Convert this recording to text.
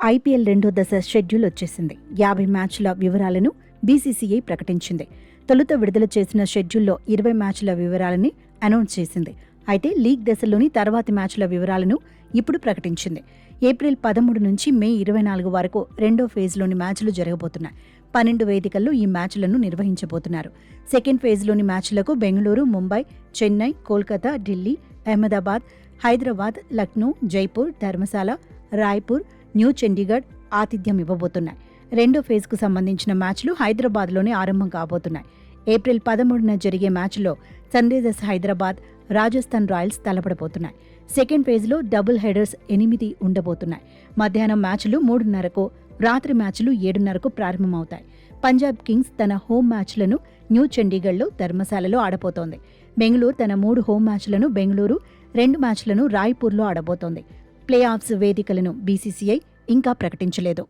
IPL రెండో దశ schedule వచ్చేసింది. 50 మ్యాచ్ల వివరాలను బీసీసీఐ ప్రకటించింది. తొలుత విడుదల చేసిన షెడ్యూల్లో 20 మ్యాచ్ల వివరాలని అనౌన్స్ చేసింది. అయితే లీగ్ దశలోని తర్వాతి మ్యాచ్ల వివరాలను ఇప్పుడు ప్రకటించింది. ఏప్రిల్ 13 నుంచి మే 24 వరకు రెండో ఫేజ్లోని మ్యాచ్లు జరగబోతున్నాయి. 12 వేదికల్లో ఈ మ్యాచ్లను నిర్వహించబోతున్నారు. సెకండ్ ఫేజ్లోని మ్యాచ్లకు బెంగళూరు, ముంబై, చెన్నై, కోల్కతా, ఢిల్లీ, అహ్మదాబాద్, హైదరాబాద్, లక్నో, జైపూర్, ధర్మశాల, రాయ్పూర్, న్యూ చండీగఢ్ ఆతిథ్యం ఇవ్వబోతున్నాయి. రెండో ఫేజ్కు సంబంధించిన మ్యాచ్లు హైదరాబాద్లోనే ఆరంభం కాబోతున్నాయి. ఏప్రిల్ 13న జరిగే మ్యాచ్లో Sunrisers Hyderabad, Rajasthan Royals తలపడబోతున్నాయి. సెకండ్ ఫేజ్లో డబుల్ హెడర్స్ 8 ఉండబోతున్నాయి. మధ్యాహ్నం మ్యాచ్లు 3:30కు, రాత్రి మ్యాచ్లు 7:30కు ప్రారంభమవుతాయి. పంజాబ్ కింగ్స్ తన హోమ్ మ్యాచ్లను న్యూ చండీగఢ్లో, ధర్మశాలలో ఆడబోతోంది. బెంగళూరు తన 3 హోమ్ మ్యాచ్లను బెంగళూరు, 2 మ్యాచ్లను రాయ్పూర్లో ఆడబోతోంది. ప్లే ఆఫ్స్ వేదికలను బీసీసీఐ ఇంకా ప్రకటించలేదు.